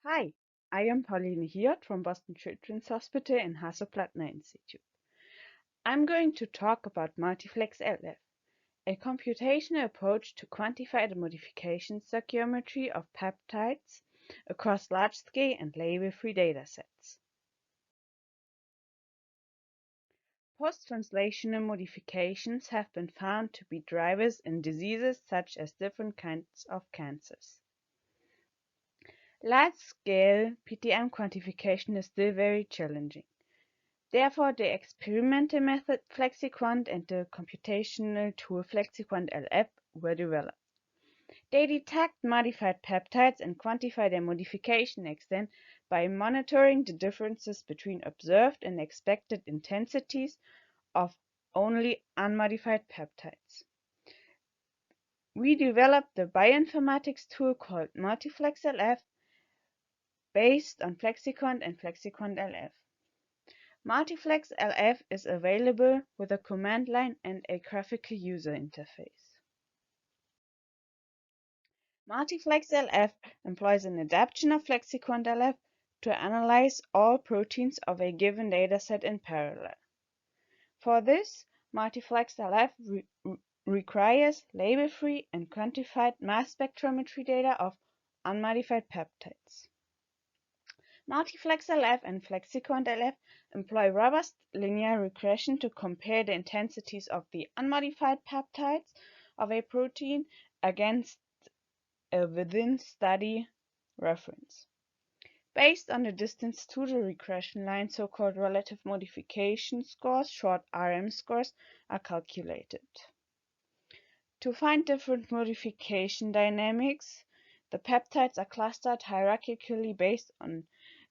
Hi, I am Pauline Hiort from Boston Children's Hospital and Hasso-Plattner Institute. I'm going to talk about multiFLEX-LF, a computational approach to quantify the modification stoichiometry of peptides across large-scale and label-free datasets. Post-translational modifications have been found to be drivers in diseases such as different kinds of cancers. Large-scale PTM quantification is still very challenging. Therefore, the experimental method FlexiQuant and the computational tool FlexiQuant-LF were developed. They detect modified peptides and quantify their modification extent by monitoring the differences between observed and expected intensities of only unmodified peptides. We developed the bioinformatics tool called multiFLEX-LF based on FlexiQuant and FlexiQuant-LF. multiFLEX-LF is available with a command line and a graphical user interface. multiFLEX-LF employs an adaptation of FlexiQuant-LF to analyze all proteins of a given dataset in parallel. For this, multiFLEX-LF requires label-free and quantified mass spectrometry data of unmodified peptides. multiFLEX-LF and FlexiQuant-LF employ robust linear regression to compare the intensities of the unmodified peptides of a protein against a within-study reference. Based on the distance to the regression line, so-called relative modification scores, short RM scores, are calculated. To find different modification dynamics, the peptides are clustered hierarchically based on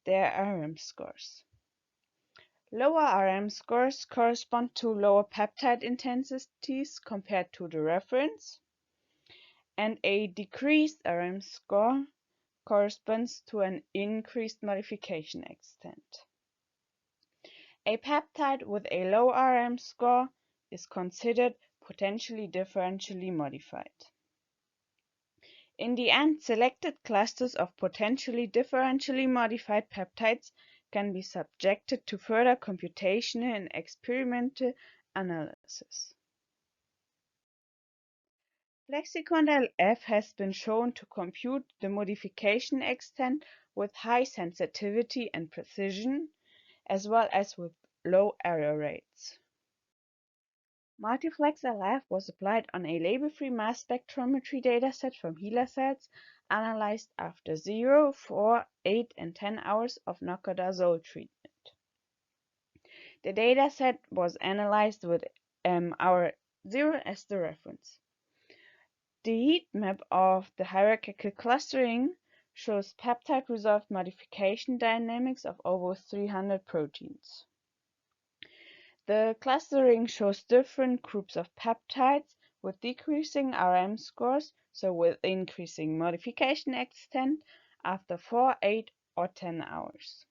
their RM scores. Lower RM scores correspond to lower peptide intensities compared to the reference, and a decreased RM score corresponds to an increased modification extent. A peptide with a low RM score is considered potentially differentially modified. In the end, selected clusters of potentially differentially modified peptides can be subjected to further computational and experimental analysis. FlexiQuant-LF has been shown to compute the modification extent with high sensitivity and precision, as well as with low error rates. multiFLEX-LF was applied on a label-free mass spectrometry dataset from HeLa cells analyzed after 0, 4, 8, and 10 hours of nocardazole treatment. The dataset was analyzed with hour 0 as the reference. The heat map of the hierarchical clustering shows peptide-resolved modification dynamics of over 300 proteins. The clustering shows different groups of peptides with decreasing RM scores, so with increasing modification extent after 4, 8, or 10 hours.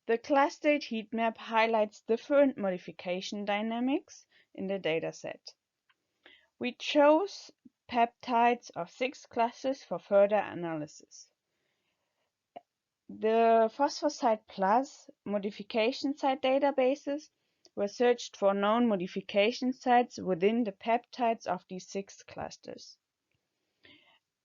The clustered heat map highlights different modification dynamics in the dataset. We chose peptides of 6 clusters for further analysis. The phosphosite plus modification site databases were searched for known modification sites within the peptides of these 6 clusters.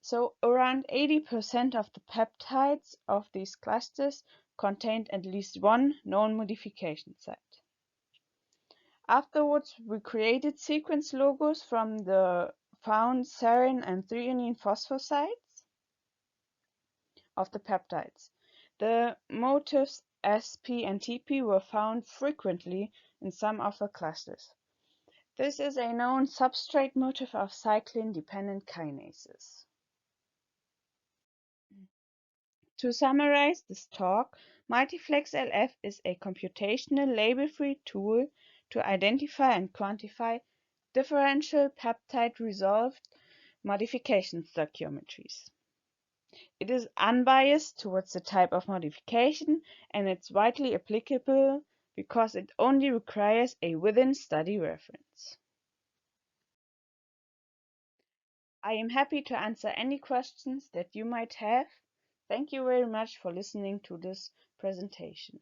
So around 80% of the peptides of these clusters contained at least one known modification site. Afterwards, we created sequence logos from the found serine and threonine phosphosites of the peptides. The motifs SP and TP were found frequently in some of the clusters. This is a known substrate motif of cyclin-dependent kinases. To summarize this talk, multiFLEX-LF is a computational label-free tool to identify and quantify differential peptide-resolved modification stoichiometries. It is unbiased towards the type of modification, and it's widely applicable because it only requires a within-study reference. I am happy to answer any questions that you might have. Thank you very much for listening to this presentation.